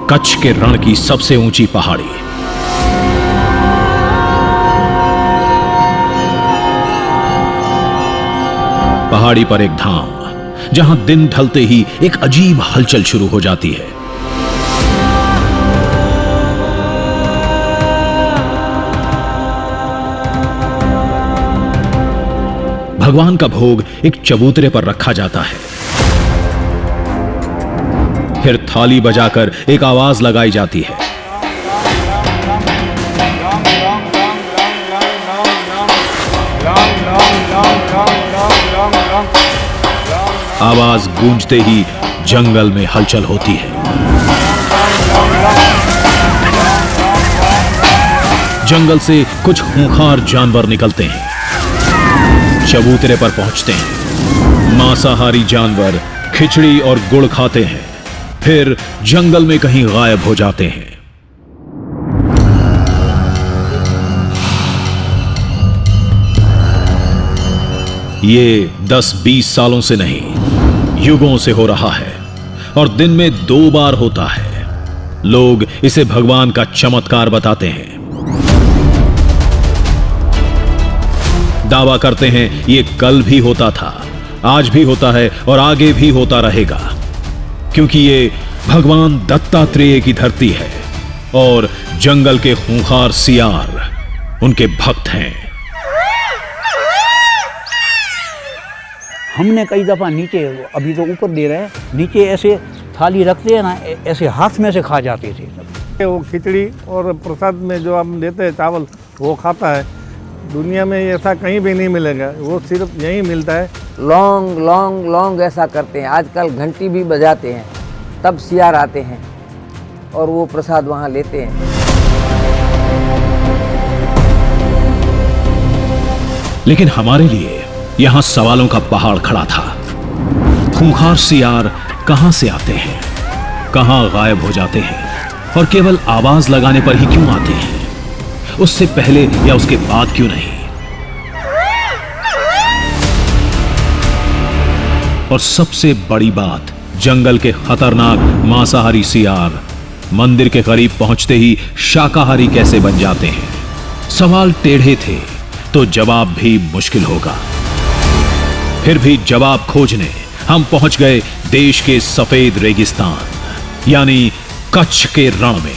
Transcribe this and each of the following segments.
कच्छ के रण की सबसे ऊंची पहाड़ी। पहाड़ी पर एक धाम जहां दिन ढलते ही एक अजीब हलचल शुरू हो जाती है। भगवान का भोग एक चबूतरे पर रखा जाता है। फिर थाली बजाकर एक आवाज लगाई जाती है। आवाज गूंजते ही जंगल में हलचल होती है। जंगल से कुछ खूंखार जानवर निकलते हैं, चबूतरे पर पहुंचते हैं। मांसाहारी जानवर खिचड़ी और गुड़ खाते हैं, फिर जंगल में कहीं गायब हो जाते हैं। ये 10-20 सालों से नहीं, युगों से हो रहा है और दिन में 2 बार होता है। लोग इसे भगवान का चमत्कार बताते हैं। दावा करते हैं ये कल भी होता था, आज भी होता है और आगे भी होता रहेगा, क्योंकि ये भगवान दत्तात्रेय की धरती है और जंगल के खूंखार सियार उनके भक्त हैं। हमने कई दफ़ा नीचे, अभी तो ऊपर दे रहे हैं, नीचे ऐसे थाली रखते हैं ना, ऐसे हाथ में से खा जाते थे। वो खिचड़ी और प्रसाद में जो हम देते हैं चावल, वो खाता है। दुनिया में ऐसा कहीं भी नहीं मिलेगा, वो सिर्फ यहीं मिलता है। लौंग लौंग लौंग ऐसा करते हैं। आजकल घंटी भी बजाते हैं, तब सियार आते हैं और वो प्रसाद वहाँ लेते हैं। लेकिन हमारे लिए यहां सवालों का पहाड़ खड़ा था। खूंखार सियार कहां से आते हैं, कहां गायब हो जाते हैं और केवल आवाज लगाने पर ही क्यों आते हैं? उससे पहले या उसके बाद क्यों नहीं? और सबसे बड़ी बात, जंगल के खतरनाक मांसाहारी सियार मंदिर के करीब पहुंचते ही शाकाहारी कैसे बन जाते हैं? सवाल टेढ़े थे तो जवाब भी मुश्किल होगा। फिर भी जवाब खोजने हम पहुंच गए देश के सफेद रेगिस्तान, यानी कच्छ के रण में।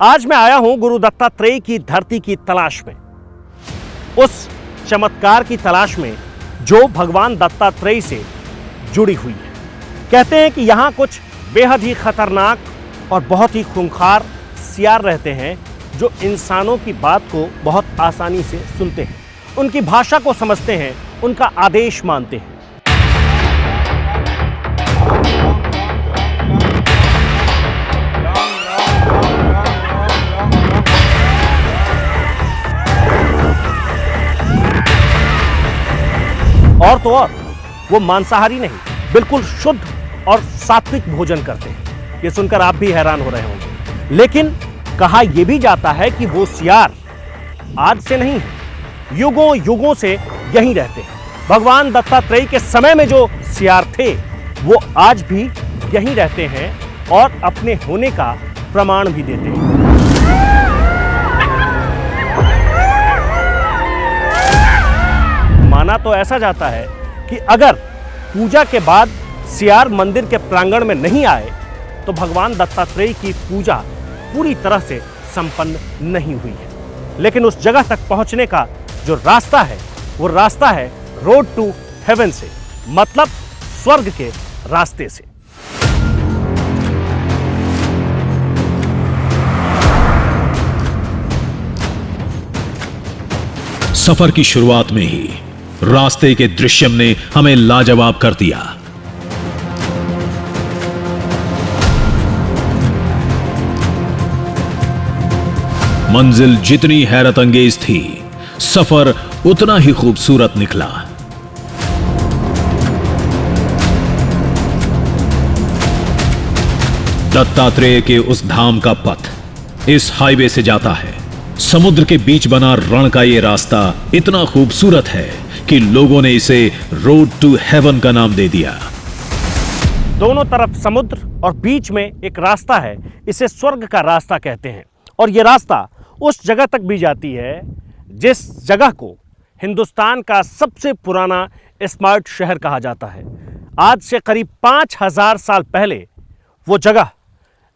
आज मैं आया हूं गुरु दत्तात्रेय की धरती की तलाश में, उस चमत्कार की तलाश में जो भगवान दत्तात्रेय से जुड़ी हुई है। कहते हैं कि यहां कुछ बेहद ही खतरनाक और बहुत ही खूंखार सियार रहते हैं जो इंसानों की बात को बहुत आसानी से सुनते हैं, उनकी भाषा को समझते हैं, उनका आदेश मानते हैं। और तो और वो मांसाहारी नहीं, बिल्कुल शुद्ध और सात्विक भोजन करते हैं। ये सुनकर आप भी हैरान हो रहे होंगे, लेकिन कहा यह भी जाता है कि वो सियार आज से नहीं है, युगों युगों से यहीं रहते हैं। भगवान दत्तात्रेय के समय में जो सियार थे वो आज भी यहीं रहते हैं और अपने होने का प्रमाण भी देते हैं। माना तो ऐसा जाता है कि अगर पूजा के बाद सियार मंदिर के प्रांगण में नहीं आए तो भगवान दत्तात्रेय की पूजा पूरी तरह से संपन्न नहीं हुई है। लेकिन उस जगह तक पहुंचने का जो रास्ता है वो रास्ता है रोड टू हेवन से, मतलब स्वर्ग के रास्ते से। सफर की शुरुआत में ही रास्ते के दृश्यम ने हमें लाजवाब कर दिया। मंजिल जितनी हैरत अंगेज थी, सफर उतना ही खूबसूरत निकला। दत्तात्रेय के उस धाम का पथ इस हाईवे से जाता है। समुद्र के बीच बना रण का यह रास्ता इतना खूबसूरत है कि लोगों ने इसे रोड टू हेवन का नाम दे दिया। दोनों तरफ समुद्र और बीच में एक रास्ता है, इसे स्वर्ग का रास्ता कहते हैं। और यह रास्ता उस जगह तक भी जाती है जिस जगह को हिंदुस्तान का सबसे पुराना स्मार्ट शहर कहा जाता है। आज से करीब 5000 साल पहले वो जगह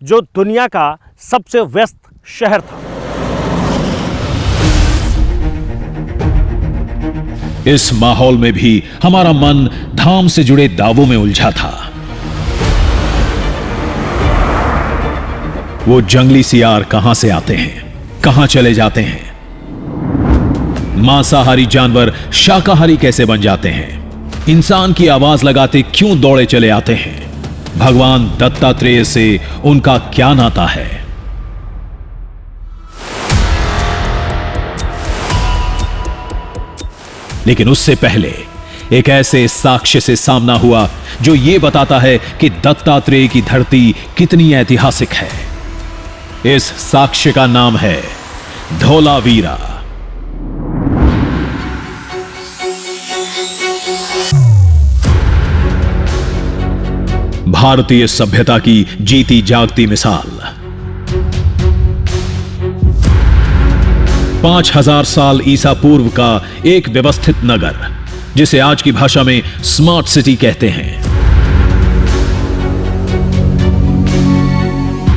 जो दुनिया का सबसे व्यस्त शहर था। इस माहौल में भी हमारा मन धाम से जुड़े दावों में उलझा था। वो जंगली सियार कहां से आते हैं, कहां चले जाते हैं? मांसाहारी जानवर शाकाहारी कैसे बन जाते हैं? इंसान की आवाज लगाते क्यों दौड़े चले आते हैं? भगवान दत्तात्रेय से उनका क्या नाता है? लेकिन उससे पहले एक ऐसे साक्ष्य से सामना हुआ जो यह बताता है कि दत्तात्रेय की धरती कितनी ऐतिहासिक है। इस साक्ष्य का नाम है धोलावीरा। भारतीय सभ्यता की जीती जागती मिसाल। 5000 साल ईसा पूर्व का एक व्यवस्थित नगर, जिसे आज की भाषा में स्मार्ट सिटी कहते हैं।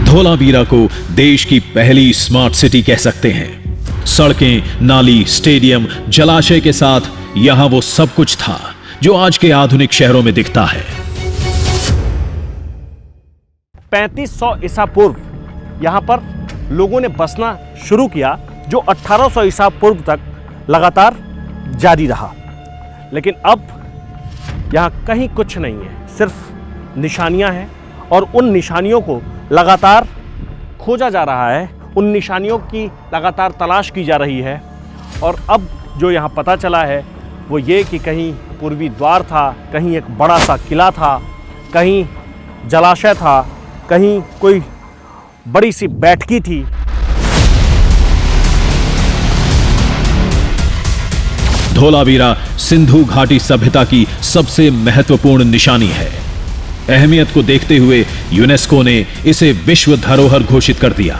धोलावीरा को देश की पहली स्मार्ट सिटी कह सकते हैं। सड़कें, नाली, स्टेडियम, जलाशय के साथ यहां वो सब कुछ था जो आज के आधुनिक शहरों में दिखता है। 3500 ईसा पूर्व यहां पर लोगों ने बसना शुरू किया, जो 1800 ईसा पूर्व तक लगातार जारी रहा। लेकिन अब यहां कहीं कुछ नहीं है, सिर्फ निशानियां हैं और उन निशानियों को लगातार खोजा जा रहा है, उन निशानियों की लगातार तलाश की जा रही है। और अब जो यहाँ पता चला है वो ये कि कहीं पूर्वी द्वार था, कहीं एक बड़ा सा किला था, कहीं जलाशय था, कहीं कोई बड़ी सी बैठकी थी। धोलावीरा सिंधु घाटी सभ्यता की सबसे महत्वपूर्ण निशानी है। अहमियत को देखते हुए यूनेस्को ने इसे विश्व धरोहर घोषित कर दिया।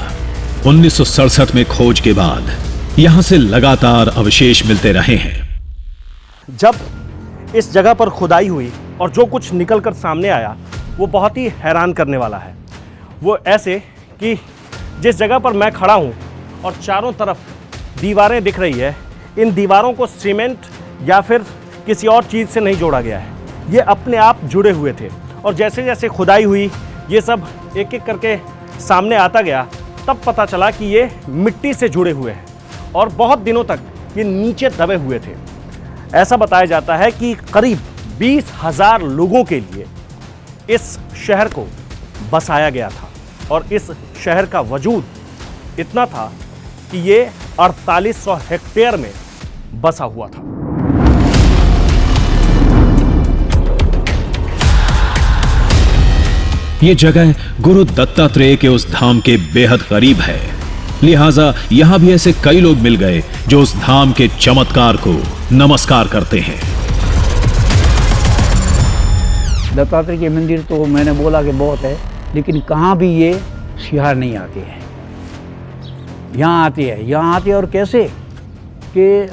1967 में खोज के बाद यहां से लगातार अवशेष मिलते रहे हैं। जब इस जगह पर खुदाई हुई और जो कुछ निकलकर सामने आया वो बहुत ही हैरान करने वाला है। वो ऐसे कि जिस जगह पर मैं खड़ा हूं और चारों तरफ दीवारें दिख रही है, इन दीवारों को सीमेंट या फिर किसी और चीज़ से नहीं जोड़ा गया है, ये अपने आप जुड़े हुए थे। और जैसे जैसे खुदाई हुई ये सब एक एक करके सामने आता गया, तब पता चला कि ये मिट्टी से जुड़े हुए हैं और बहुत दिनों तक ये नीचे दबे हुए थे। ऐसा बताया जाता है कि करीब 20,000 लोगों के लिए इस शहर को बसाया गया था और इस शहर का वजूद इतना था कि ये 4800 हेक्टेयर में बसा हुआ था। ये जगह गुरु दत्तात्रेय के उस धाम के बेहद करीब है, लिहाजा यहां भी ऐसे कई लोग मिल गए जो उस धाम के चमत्कार को नमस्कार करते हैं। दत्तात्रेय के मंदिर तो मैंने बोला कि बहुत है, लेकिन कहाँ भी ये सियार नहीं आते हैं। यहाँ आते हैं, यहाँ आते हैं और कैसे कि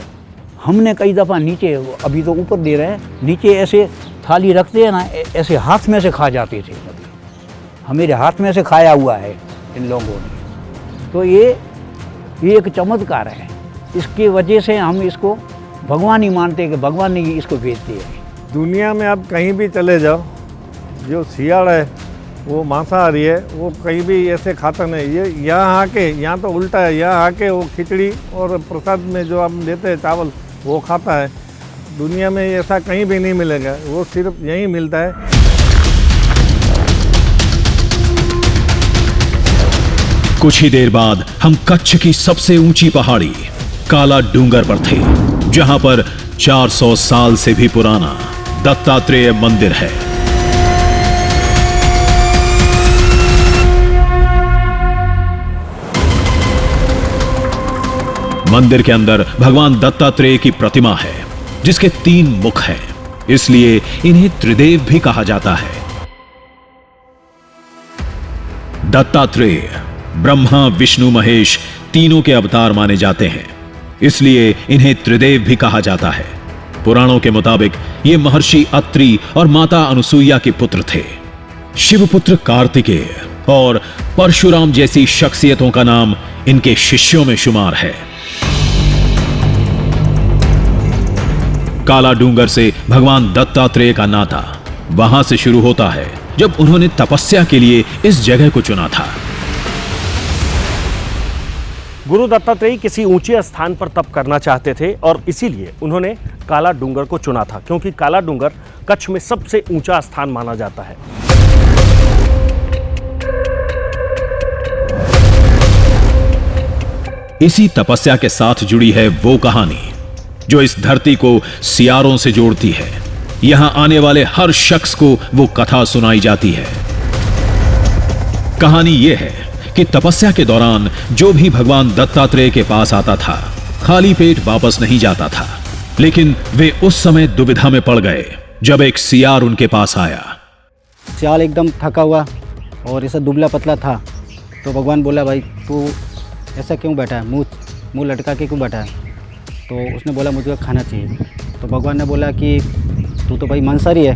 हमने कई दफ़ा नीचे, अभी तो ऊपर दे रहे हैं, नीचे ऐसे थाली रखते हैं ना, ऐसे हाथ में से खा जाते थे। मेरे हाथ में से खाया हुआ है इन लोगों ने। तो ये एक चमत्कार है। इसकी वजह से हम इसको भगवान ही मानते हैं कि भगवान ने इसको भेज दिया है। दुनिया में आप कहीं भी चले जाओ, जो सियाड़ है वो मांसाहारी है, वो कहीं भी ऐसे खाता नहीं। ये यहाँ आके, यहाँ तो उल्टा है, यहाँ आके वो खिचड़ी और प्रसाद में जो हम देते हैं चावल, वो खाता है। दुनिया में ऐसा कहीं भी नहीं मिलेगा, वो सिर्फ यहीं मिलता है। कुछ ही देर बाद हम कच्छ की सबसे ऊंची पहाड़ी काला डूंगर पर थे, जहां पर 400 साल से भी पुराना दत्तात्रेय मंदिर है। मंदिर के अंदर भगवान दत्तात्रेय की प्रतिमा है, जिसके 3 मुख हैं, इसलिए इन्हें त्रिदेव भी कहा जाता है। दत्तात्रेय ब्रह्मा, विष्णु, महेश तीनों के अवतार माने जाते हैं, इसलिए इन्हें त्रिदेव भी कहा जाता है। पुराणों के मुताबिक ये महर्षि अत्रि और माता अनुसुईया के पुत्र थे। शिवपुत्र कार्तिकेय और परशुराम जैसी शख्सियतों का नाम इनके शिष्यों में शुमार है। काला डूंगर से भगवान दत्तात्रेय का नाता वहां से शुरू होता है जब उन्होंने तपस्या के लिए इस जगह को चुना था। गुरु दत्तात्रेय किसी ऊंचे स्थान पर तप करना चाहते थे और इसीलिए उन्होंने काला डूंगर को चुना था, क्योंकि काला डूंगर कच्छ में सबसे ऊंचा स्थान माना जाता है। इसी तपस्या के साथ जुड़ी है वो कहानी जो इस धरती को सियारों से जोड़ती है। यहां आने वाले हर शख्स को वो कथा सुनाई जाती है। कहानी यह है कि तपस्या के दौरान जो भी भगवान दत्तात्रेय के पास आता था, खाली पेट वापस नहीं जाता था। लेकिन वे उस समय दुविधा में पड़ गए जब एक सियार उनके पास आया। सियाल एकदम थका हुआ और ऐसा दुबला पतला था, तो भगवान बोला, भाई तू ऐसा क्यों बैठा है, मुंह लटका के क्यों बैठा है? तो उसने बोला, मुझे खाना चाहिए। तो भगवान ने बोला कि तू तो भाई मांसाहारी है,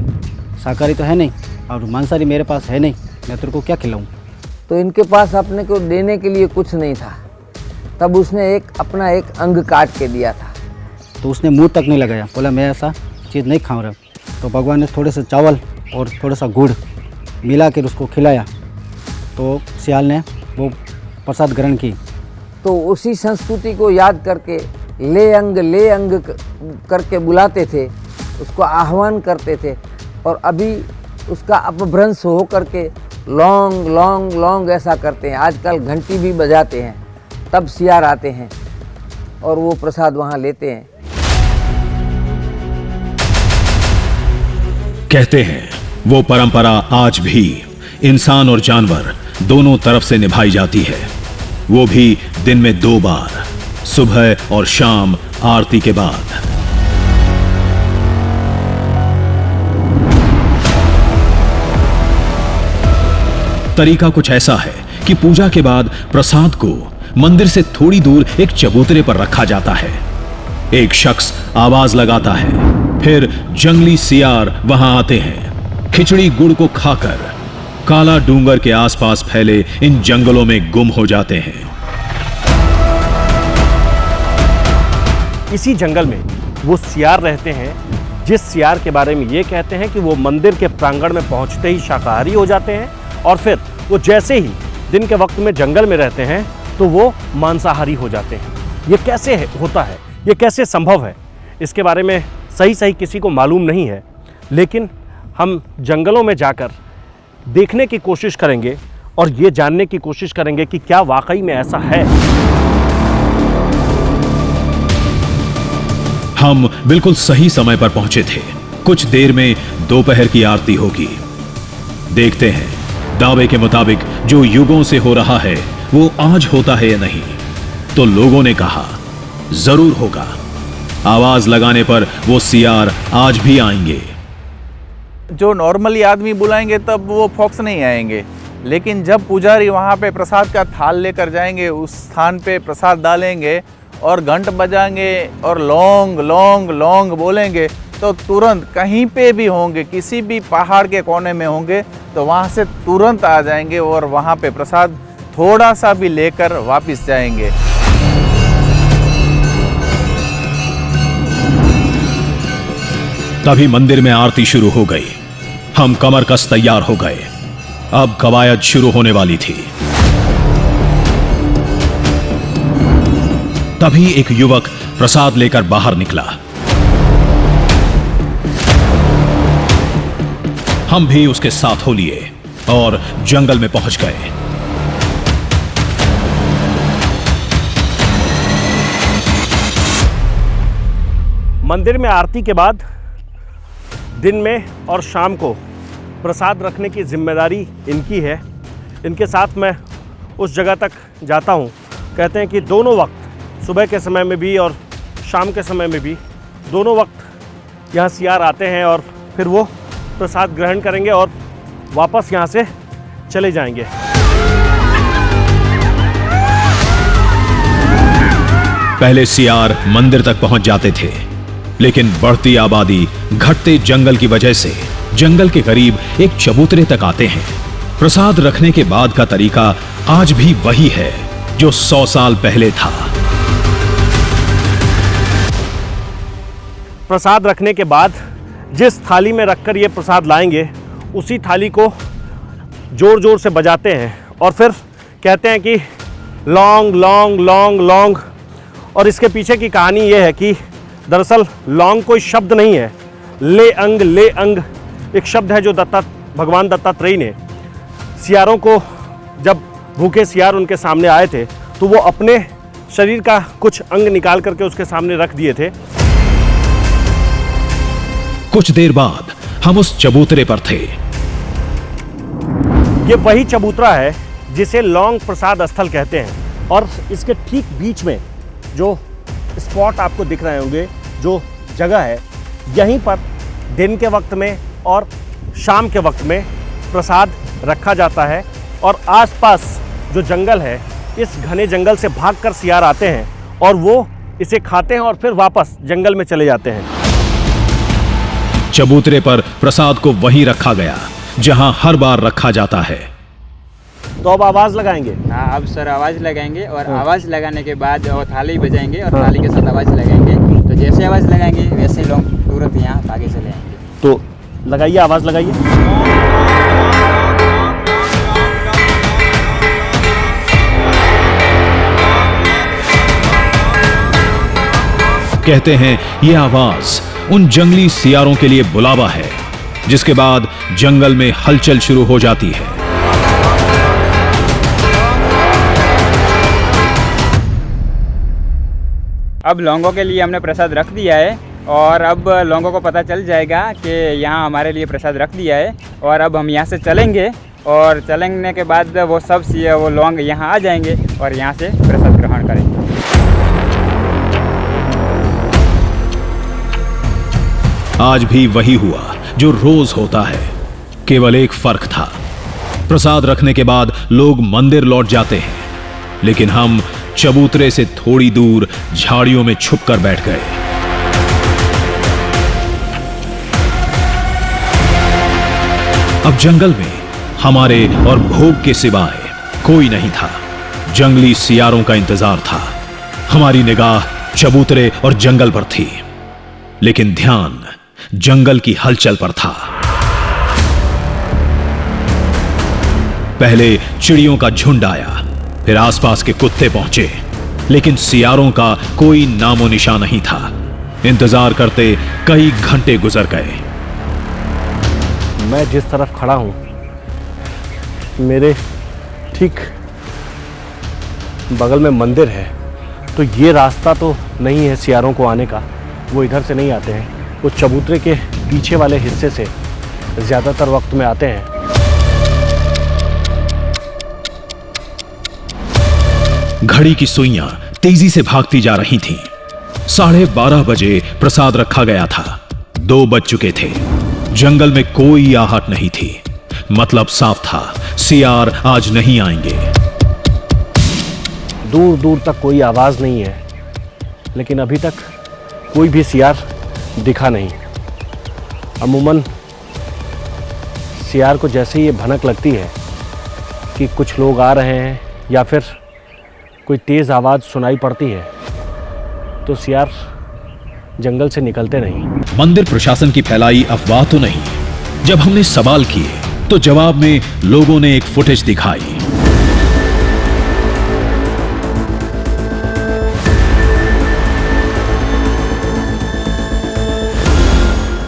शाकाहारी तो है नहीं, और मांसाहारी मेरे पास है नहीं, मैं तेरे को क्या खिलाऊं? तो इनके पास अपने को देने के लिए कुछ नहीं था। तब उसने अपना एक अंग काट के दिया था। तो उसने मुंह तक नहीं लगाया, बोला मैं ऐसा चीज़ नहीं खाऊं रहा। तो भगवान ने थोड़े से चावल और थोड़ा सा गुड़ मिला कर उसको खिलाया, तो सियाल ने वो प्रसाद ग्रहण की। तो उसी संस्कृति को याद करके ले अंग करके बुलाते थे, उसको आह्वान करते थे, और अभी उसका अपभ्रंश हो करके लौंग लौंग लौंग ऐसा करते हैं। आजकल घंटी भी बजाते हैं, तब सियार आते हैं और वो प्रसाद वहाँ लेते हैं। कहते हैं वो परंपरा आज भी इंसान और जानवर दोनों तरफ से निभाई जाती है, वो भी दिन में 2 बार, सुबह और शाम आरती के बाद। तरीका कुछ ऐसा है कि पूजा के बाद प्रसाद को मंदिर से थोड़ी दूर एक चबूतरे पर रखा जाता है। एक शख्स आवाज लगाता है, फिर जंगली सियार वहां आते हैं। खिचड़ी गुड़ को खाकर काला डूंगर के आसपास फैले इन जंगलों में गुम हो जाते हैं। इसी जंगल में वो सियार रहते हैं, जिस सियार के बारे में ये कहते हैं कि वो मंदिर के प्रांगण में पहुंचते ही शाकाहारी हो जाते हैं, और फिर वो जैसे ही दिन के वक्त में जंगल में रहते हैं तो वो मांसाहारी हो जाते हैं। ये कैसे होता है, ये कैसे संभव है, इसके बारे में सही किसी को मालूम नहीं है। लेकिन हम जंगलों में जाकर देखने की कोशिश करेंगे और ये जानने की कोशिश करेंगे कि क्या वाकई में ऐसा है। हम बिल्कुल सही समय पर पहुंचे थे। कुछ देर में दोपहर की आरती होगी। देखते हैं दावे के मुताबिक जो युगों से हो रहा है वो आज होता है या नहीं। तो लोगों ने कहा जरूर होगा, आवाज लगाने पर वो सियार आज भी आएंगे। जो नॉर्मली आदमी बुलाएंगे तब वो फॉक्स नहीं आएंगे, लेकिन जब पुजारी वहाँ पे प्रसाद का थाल लेकर जाएंगे, उस स्थान पे प्रसाद डालेंगे और घंट बजाएंगे और लौंग लौंग लौंग बोलेंगे, तो तुरंत कहीं पे भी होंगे, किसी भी पहाड़ के कोने में होंगे, तो वहाँ से तुरंत आ जाएंगे और वहाँ पे प्रसाद थोड़ा सा भी लेकर वापस जाएंगे। तभी मंदिर में आरती शुरू हो गई। हम कमर कस तैयार हो गए। अब कवायद शुरू होने वाली थी। तभी एक युवक प्रसाद लेकर बाहर निकला। हम भी उसके साथ हो लिए और जंगल में पहुंच गए। मंदिर में आरती के बाद दिन में और शाम को प्रसाद रखने की जिम्मेदारी इनकी है। इनके साथ मैं उस जगह तक जाता हूँ। कहते हैं कि दोनों वक्त, सुबह के समय में भी और शाम के समय में भी, दोनों वक्त यहाँ सियार आते हैं और फिर वो प्रसाद ग्रहण करेंगे और वापस यहाँ से चले जाएंगे। पहले सियार मंदिर तक पहुंच जाते थे, लेकिन बढ़ती आबादी, घटते जंगल की वजह से जंगल के करीब एक चबूतरे तक आते हैं। प्रसाद रखने के बाद का तरीका आज भी वही है जो 100 साल पहले था। प्रसाद रखने के बाद जिस थाली में रखकर ये प्रसाद लाएंगे, उसी थाली को जोर जोर से बजाते हैं और फिर कहते हैं कि लौंग लौंग लौंग लौंग। और इसके पीछे की कहानी ये है कि दरअसल लौंग कोई शब्द नहीं है, ले अंग एक शब्द है जो भगवान दत्तात्रेय ने सियारों को, जब भूखे सियार उनके सामने आए थे तो वो अपने शरीर का कुछ अंग निकाल करके उसके सामने रख दिए थे। कुछ देर बाद हम उस चबूतरे पर थे। ये वही चबूतरा है जिसे लौंग प्रसाद स्थल कहते हैं और इसके ठीक बीच में जो स्पॉट आपको दिख रहे होंगे, जो जगह है, यहीं पर दिन के वक्त में और शाम के वक्त में प्रसाद रखा जाता है। और आसपास जो जंगल है, इस घने जंगल से भागकर सियार आते हैं और वो इसे खाते हैं और फिर वापस जंगल में चले जाते हैं। चबूतरे पर प्रसाद को वहीं रखा गया जहां हर बार रखा जाता है। तो अब आवाज लगाएंगे। हाँ, अब सर आवाज़ लगाएंगे और आवाज़ लगाने के बाद वो थाली बजाएंगे और थाली के साथ आवाज़ लगाएंगे। तो जैसे आवाज़ लगाएंगे वैसे लोग तुरंत यहाँ आगे चले आएंगे। तो लगाइए, आवाज़ लगाइए। कहते हैं ये आवाज उन जंगली सियारों के लिए बुलावा है, जिसके बाद जंगल में हलचल शुरू हो जाती है। अब लोगों के लिए हमने प्रसाद रख दिया है और अब लोगों को पता चल जाएगा कि यहाँ हमारे लिए प्रसाद रख दिया है और अब हम यहाँ से चलेंगे और चलने के बाद वो सब वो लोग यहाँ आ जाएंगे और यहाँ से प्रसाद ग्रहण करेंगे। आज भी वही हुआ जो रोज होता है, केवल एक फर्क था। प्रसाद रखने के बाद लोग मंदिर लौट जाते हैं, लेकिन हम चबूतरे से थोड़ी दूर झाड़ियों में छुपकर बैठ गए। अब जंगल में हमारे और भोग के सिवाय कोई नहीं था। जंगली सियारों का इंतजार था। हमारी निगाह चबूतरे और जंगल पर थी, लेकिन ध्यान जंगल की हलचल पर था। पहले चिड़ियों का झुंड आया, फिर आसपास के कुत्ते पहुंचे, लेकिन सियारों का कोई नामो निशान नहीं था। इंतजार करते कई घंटे गुजर गए। मैं जिस तरफ खड़ा हूं, मेरे ठीक बगल में मंदिर है, तो ये रास्ता तो नहीं है सियारों को आने का। वो इधर से नहीं आते हैं, वो चबूतरे के पीछे वाले हिस्से से ज़्यादातर वक्त में आते हैं। घड़ी की सुइयां तेजी से भागती जा रही थीं। 12:30 बजे प्रसाद रखा गया था। 2 बज चुके थे। जंगल में कोई आहट नहीं थी। मतलब साफ था, सियार आज नहीं आएंगे। दूर दूर तक कोई आवाज़ नहीं है, लेकिन अभी तक कोई भी सियार दिखा नहीं। अमूमन सियार को जैसे ही ये भनक लगती है कि कुछ लोग आ रहे हैं या फिर कोई तेज़ आवाज़ सुनाई पड़ती है, तो सियार जंगल से निकलते नहीं। मंदिर प्रशासन की फैलाई अफवाह तो नहीं। जब हमने सवाल किए तो जवाब में लोगों ने एक फुटेज दिखाई।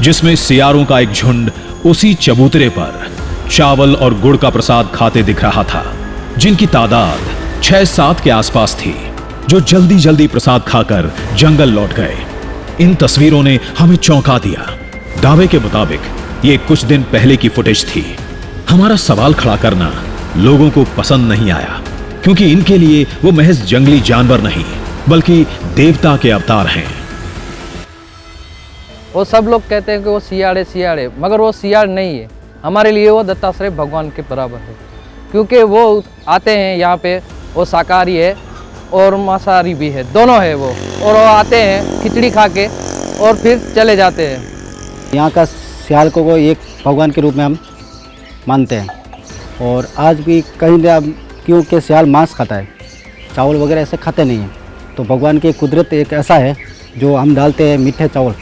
जिसमें सियारों का एक झुंड उसी चबूतरे पर चावल और गुड़ का प्रसाद खाते दिख रहा था, जिनकी तादाद 6-7 के आसपास थी, जो जल्दी जल्दी प्रसाद खाकर जंगल लौट गए। इन तस्वीरों ने हमें चौंका दिया। दावे के मुताबिक ये कुछ दिन पहले की फुटेज थी। हमारा सवाल खड़ा करना लोगों को पसंद नहीं आया, क्योंकि इनके लिए वो महज जंगली जानवर नहीं बल्कि देवता के अवतार हैं। वो सब लोग कहते हैं कि वो सियाड़ है, मगर वो सियाड़ नहीं है। हमारे लिए वो दत्तात्रेय भगवान के बराबर है, क्योंकि वो आते हैं यहाँ पे, वो शाकाहारी है और मांसाहारी भी है, दोनों है वो। और वो आते हैं खिचड़ी खा के और फिर चले जाते हैं। यहाँ का सियाल को एक भगवान के रूप में हम मानते हैं। और आज भी कहीं क्योंकि सियाल मांस खाता है, चावल वगैरह ऐसे खाते नहीं हैं, तो भगवान की कुदरत एक ऐसा है जो हम डालते हैं मीठे चावल,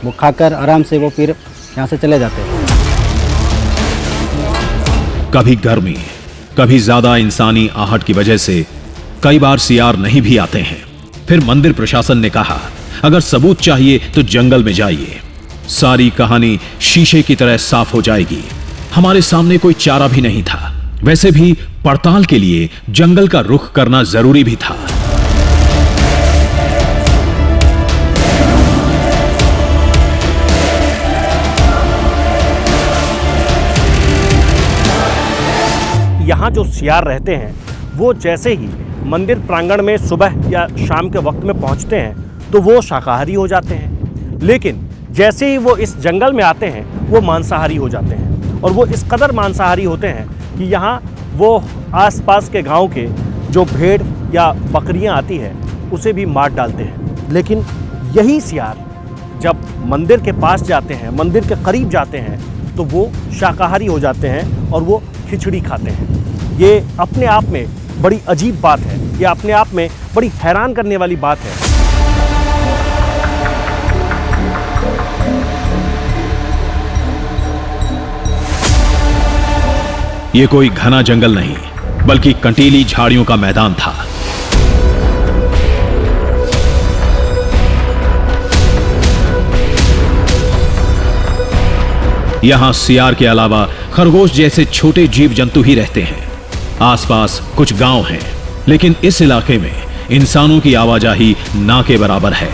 वो खाकर आराम से वो फिर यहाँ से चले जाते हैं। कभी गर्मी, कभी ज्यादा इंसानी आहट की वजह से कई बार सियार नहीं भी आते हैं। फिर मंदिर प्रशासन ने कहा, अगर सबूत चाहिए तो जंगल में जाइए, सारी कहानी शीशे की तरह साफ हो जाएगी। हमारे सामने कोई चारा भी नहीं था। वैसे भी पड़ताल के लिए जंगल का रुख करना जरूरी भी था। यहाँ जो सियार रहते हैं वो जैसे ही मंदिर प्रांगण में सुबह या शाम के वक्त में पहुँचते हैं तो वो शाकाहारी हो जाते हैं, लेकिन जैसे ही वो इस जंगल में आते हैं वो मांसाहारी हो जाते हैं। और वो इस कदर मांसाहारी होते हैं कि यहाँ वो आसपास के गांव के जो भेड़ या बकरियाँ आती है उसे भी मार डालते हैं। लेकिन यही सियार जब मंदिर के पास जाते हैं, मंदिर के करीब जाते हैं, तो वो शाकाहारी हो जाते हैं और वो खिचड़ी खाते हैं। ये अपने आप में बड़ी अजीब बात है, ये अपने आप में बड़ी हैरान करने वाली बात है। ये कोई घना जंगल नहीं बल्कि कंटीली झाड़ियों का मैदान था। यहां सियार के अलावा खरगोश जैसे छोटे जीव जंतु ही रहते हैं। आसपास कुछ गांव हैं, लेकिन इस इलाके में इंसानों की आवाजाही ना के बराबर है।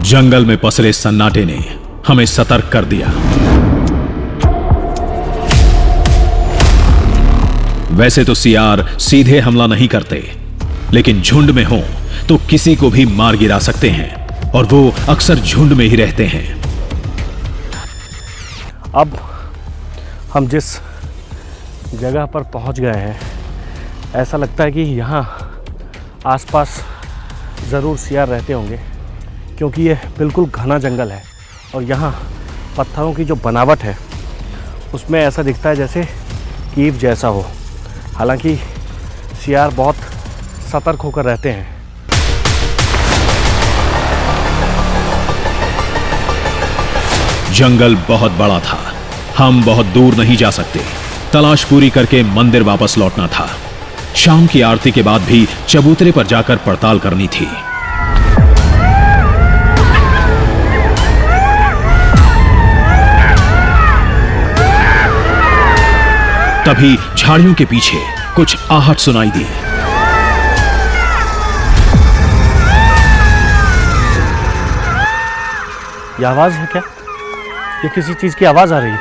जंगल में पसरे सन्नाटे ने हमें सतर्क कर दिया। वैसे तो सियार सीधे हमला नहीं करते, लेकिन झुंड में हो तो किसी को भी मार गिरा सकते हैं, और वो अक्सर झुंड में ही रहते हैं। अब हम जिस जगह पर पहुंच गए हैं, ऐसा लगता है कि यहाँ आसपास ज़रूर सियार रहते होंगे, क्योंकि ये बिल्कुल घना जंगल है और यहाँ पत्थरों की जो बनावट है उसमें ऐसा दिखता है जैसे कीव जैसा हो। हालांकि सियार बहुत सतर्क होकर रहते हैं। जंगल बहुत बड़ा था, हम बहुत दूर नहीं जा सकते। तलाश पूरी करके मंदिर वापस लौटना था। शाम की आरती के बाद भी चबूतरे पर जाकर पड़ताल करनी थी। तभी झाड़ियों के पीछे कुछ आहट सुनाई दी। ये आवाज है क्या? ये किसी चीज की आवाज आ रही है।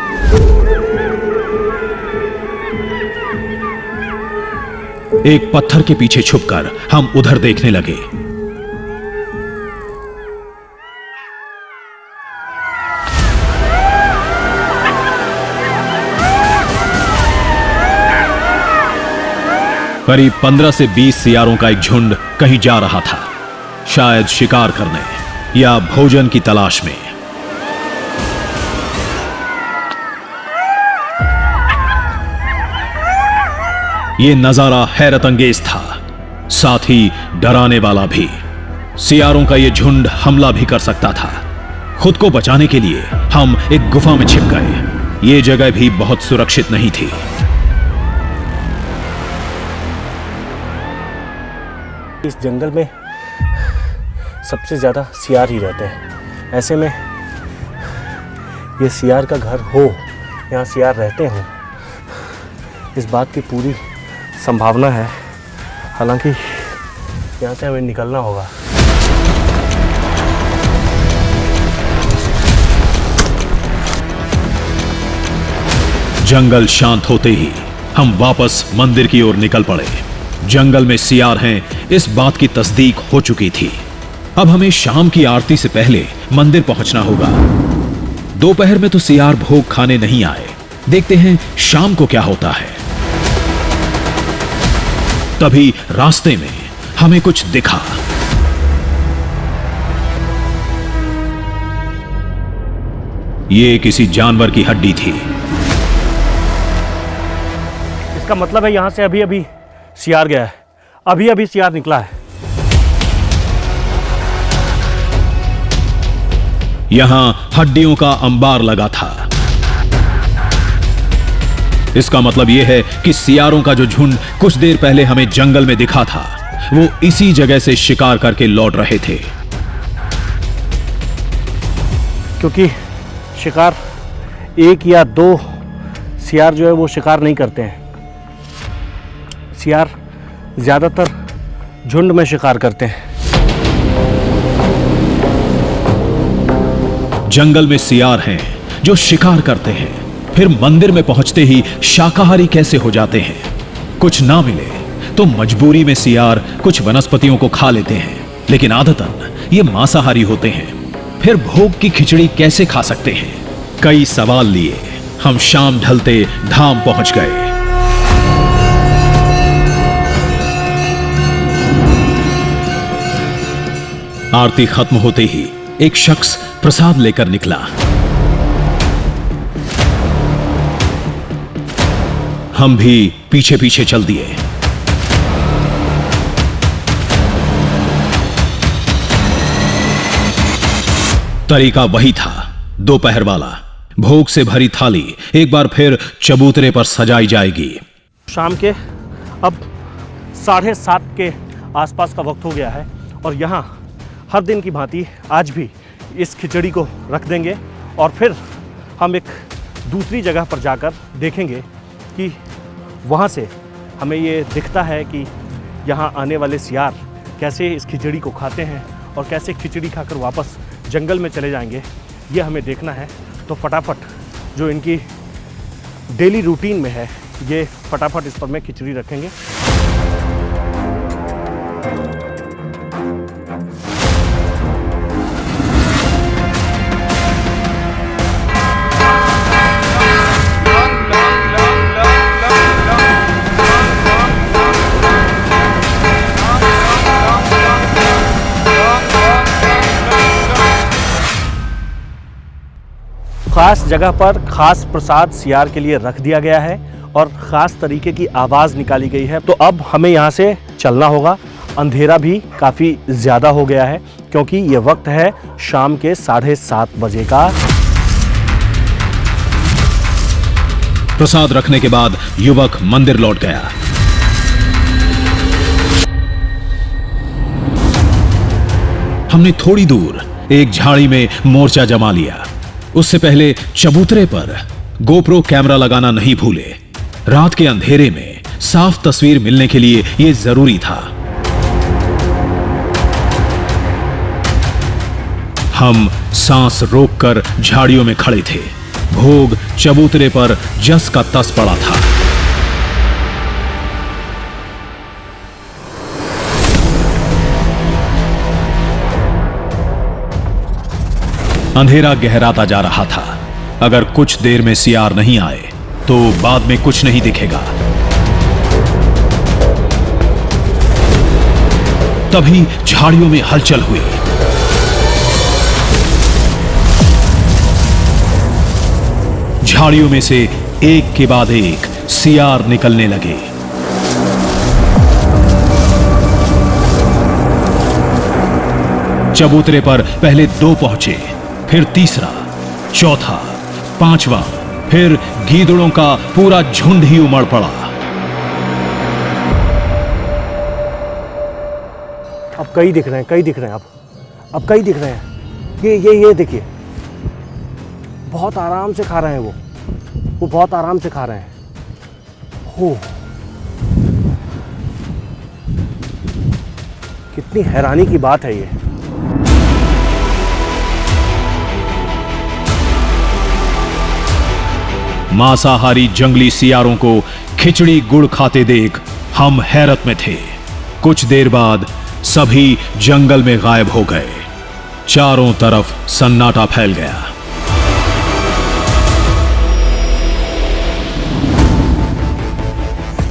एक पत्थर के पीछे छुपकर हम उधर देखने लगे। करीब 15 से 20 सियारों का एक झुंड कहीं जा रहा था, शायद शिकार करने या भोजन की तलाश में। यह नजारा हैरत अंगेज था, साथ ही डराने वाला भी। सियारों का यह झुंड हमला भी कर सकता था। खुद को बचाने के लिए हम एक गुफा में छिप गए। यह जगह भी बहुत सुरक्षित नहीं थी। इस जंगल में सबसे ज़्यादा सियार ही रहते हैं। ऐसे में ये सियार का घर हो, यहाँ सियार रहते हों, इस बात की पूरी संभावना है। हालांकि यहाँ से हमें निकलना होगा। जंगल शांत होते ही हम वापस मंदिर की ओर निकल पड़े। जंगल में सियार हैं, इस बात की तस्दीक हो चुकी थी। अब हमें शाम की आरती से पहले मंदिर पहुंचना होगा। दोपहर में तो सियार भोग खाने नहीं आए, देखते हैं शाम को क्या होता है। तभी रास्ते में हमें कुछ दिखा। ये किसी जानवर की हड्डी थी। इसका मतलब है यहाँ से अभी अभी सियार गया है, अभी अभी सियार निकला है। यहां हड्डियों का अंबार लगा था। इसका मतलब यह है कि सियारों का जो झुंड कुछ देर पहले हमें जंगल में दिखा था, वो इसी जगह से शिकार करके लौट रहे थे। क्योंकि शिकार एक या दो सियार जो है वो शिकार नहीं करते हैं। सियार ज़्यादातर झुंड में शिकार करते हैं। जंगल में सियार हैं जो शिकार करते हैं, फिर मंदिर में पहुंचते ही शाकाहारी कैसे हो जाते हैं? कुछ ना मिले तो मजबूरी में सियार कुछ वनस्पतियों को खा लेते हैं, लेकिन आदतन ये मांसाहारी होते हैं। फिर भोग की खिचड़ी कैसे खा सकते हैं? कई सवाल लिए हम शाम ढलते धाम पहुंच गए। आरती खत्म होते ही एक शख्स प्रसाद लेकर निकला। हम भी पीछे पीछे चल दिए। तरीका वही था, दोपहर वाला। भोग से भरी थाली एक बार फिर चबूतरे पर सजाई जाएगी। शाम के अब 7:30 के आसपास का वक्त हो गया है और यहाँ हर दिन की भांति आज भी इस खिचड़ी को रख देंगे और फिर हम एक दूसरी जगह पर जाकर देखेंगे कि वहाँ से हमें ये दिखता है कि यहाँ आने वाले सियार कैसे इस खिचड़ी को खाते हैं और कैसे खिचड़ी खाकर वापस जंगल में चले जाएंगे, ये हमें देखना है। तो फटाफट जो इनकी डेली रूटीन में है, ये फटाफट इस पर में खिचड़ी रखेंगे। खास जगह पर खास प्रसाद सियार के लिए रख दिया गया है और ख़ास तरीके की आवाज़ निकाली गई है। तो अब हमें यहाँ से चलना होगा। अंधेरा भी काफ़ी ज़्यादा हो गया है क्योंकि ये वक्त है शाम के 7:30 बजे का। प्रसाद रखने के बाद युवक मंदिर लौट गया। हमने थोड़ी दूर एक झाड़ी में मोर्चा जमा लिया। उससे पहले चबूतरे पर गोप्रो कैमरा लगाना नहीं भूले। रात के अंधेरे में साफ तस्वीर मिलने के लिए यह जरूरी था। हम सांस रोककर झाड़ियों में खड़े थे। भोग चबूतरे पर जस का तस पड़ा था। अंधेरा गहराता जा रहा था। अगर कुछ देर में सियार नहीं आए तो बाद में कुछ नहीं दिखेगा। तभी झाड़ियों में हलचल हुई। झाड़ियों में से एक के बाद एक सियार निकलने लगे। चबूतरे पर पहले 2 पहुंचे, फिर तीसरा, चौथा, 5वां, फिर गीदड़ों का पूरा झुंड ही उमड़ पड़ा। अब कई दिख रहे हैं अब अब कई दिख रहे हैं। ये देखिए, बहुत आराम से खा रहे हैं वो बहुत आराम से खा रहे हैं। हो, कितनी हैरानी की बात है ये। मांसाहारी जंगली सियारों को खिचड़ी गुड़ खाते देख हम हैरत में थे। कुछ देर बाद सभी जंगल में गायब हो गए। चारों तरफ सन्नाटा फैल गया।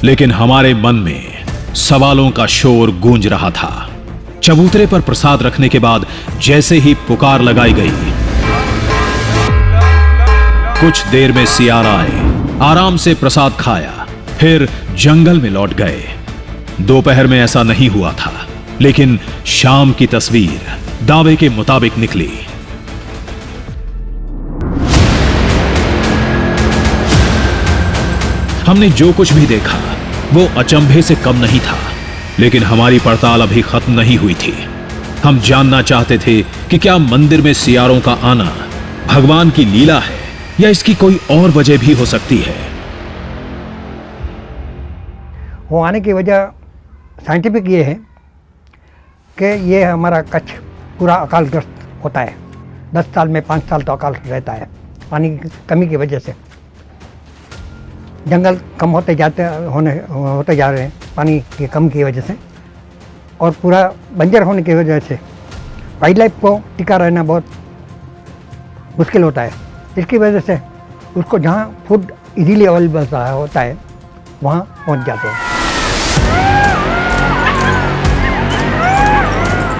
लेकिन हमारे मन में सवालों का शोर गूंज रहा था। चबूतरे पर प्रसाद रखने के बाद जैसे ही पुकार लगाई गई, कुछ देर में सियार आए, आराम से प्रसाद खाया, फिर जंगल में लौट गए। दोपहर में ऐसा नहीं हुआ था, लेकिन शाम की तस्वीर दावे के मुताबिक निकली। हमने जो कुछ भी देखा वो अचंभे से कम नहीं था, लेकिन हमारी पड़ताल अभी खत्म नहीं हुई थी। हम जानना चाहते थे कि क्या मंदिर में सियारों का आना भगवान की लीला है या इसकी कोई और वजह भी हो सकती है। वो आने की वजह साइंटिफिक ये है कि ये हमारा कच्छ पूरा अकालग्रस्त होता है। 10 साल में 5 साल तो अकाल रहता है पानी की कमी की वजह से। जंगल कम होते जा रहे हैं पानी की कम की वजह से, और पूरा बंजर होने की वजह से वाइल्ड लाइफ को टिका रहना बहुत मुश्किल होता है। इसकी वजह से उसको जहाँ फूड इजीली अवेलेबल होता है वहाँ पहुँच जाते हैं।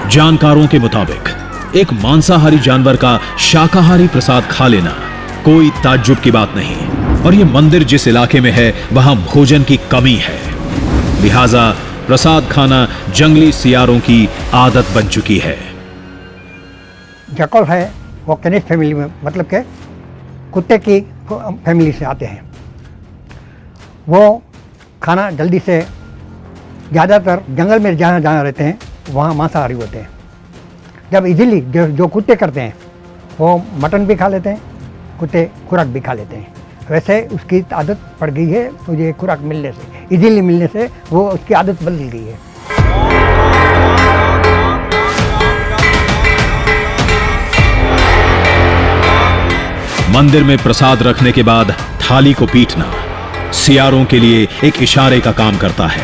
जानकारों के मुताबिक एक मांसाहारी जानवर का शाकाहारी प्रसाद खा लेना कोई ताज्जुब की बात नहीं, और ये मंदिर जिस इलाके में है वहां भोजन की कमी है, लिहाजा प्रसाद खाना जंगली सियारों की आदत बन चुकी है। जैकल है वो कैनिस फैमिली में, मतलब के कुत्ते की फैमिली से आते हैं। वो खाना जल्दी से, ज़्यादातर जंगल में जहाँ रहते हैं वहाँ मांसाहारी होते हैं। जब इजीली जो कुत्ते करते हैं वो मटन भी खा लेते हैं, कुत्ते खुराक भी खा लेते हैं। वैसे उसकी आदत पड़ गई है, मुझे खुराक मिलने से, इजीली मिलने से वो उसकी आदत बदल गई है। मंदिर में प्रसाद रखने के बाद थाली को पीटना सियारों के लिए एक इशारे का काम करता है,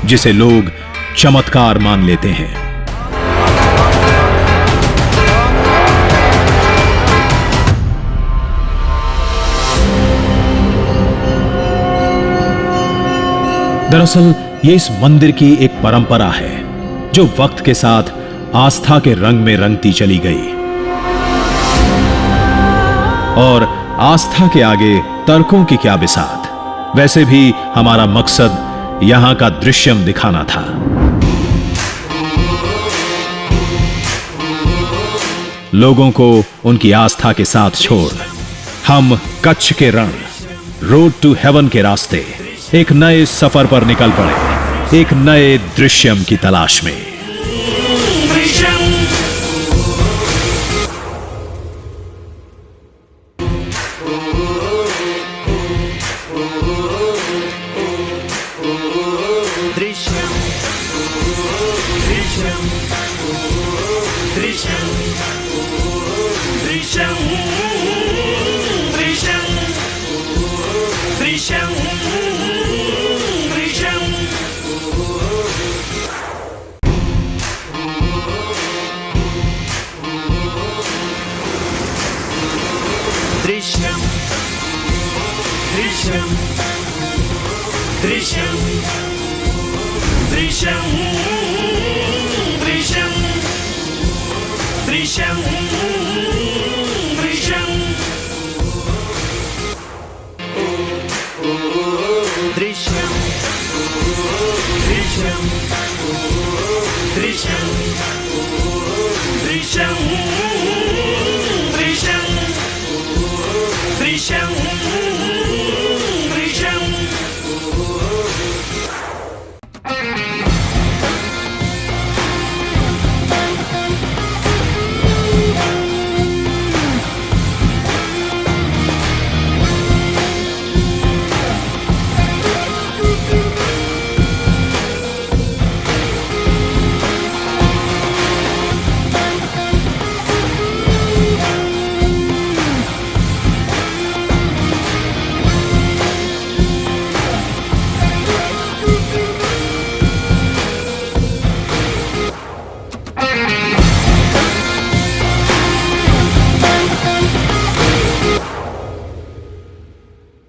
जिसे लोग चमत्कार मान लेते हैं। दरअसल ये इस मंदिर की एक परंपरा है जो वक्त के साथ आस्था के रंग में रंगती चली गई, और आस्था के आगे तर्कों की क्या बिसात। वैसे भी हमारा मकसद यहां का दृश्यम दिखाना था। लोगों को उनकी आस्था के साथ छोड़ हम कच्छ के रण, रोड टू हेवन के रास्ते एक नए सफर पर निकल पड़े, एक नए दृश्यम की तलाश में। Drishyam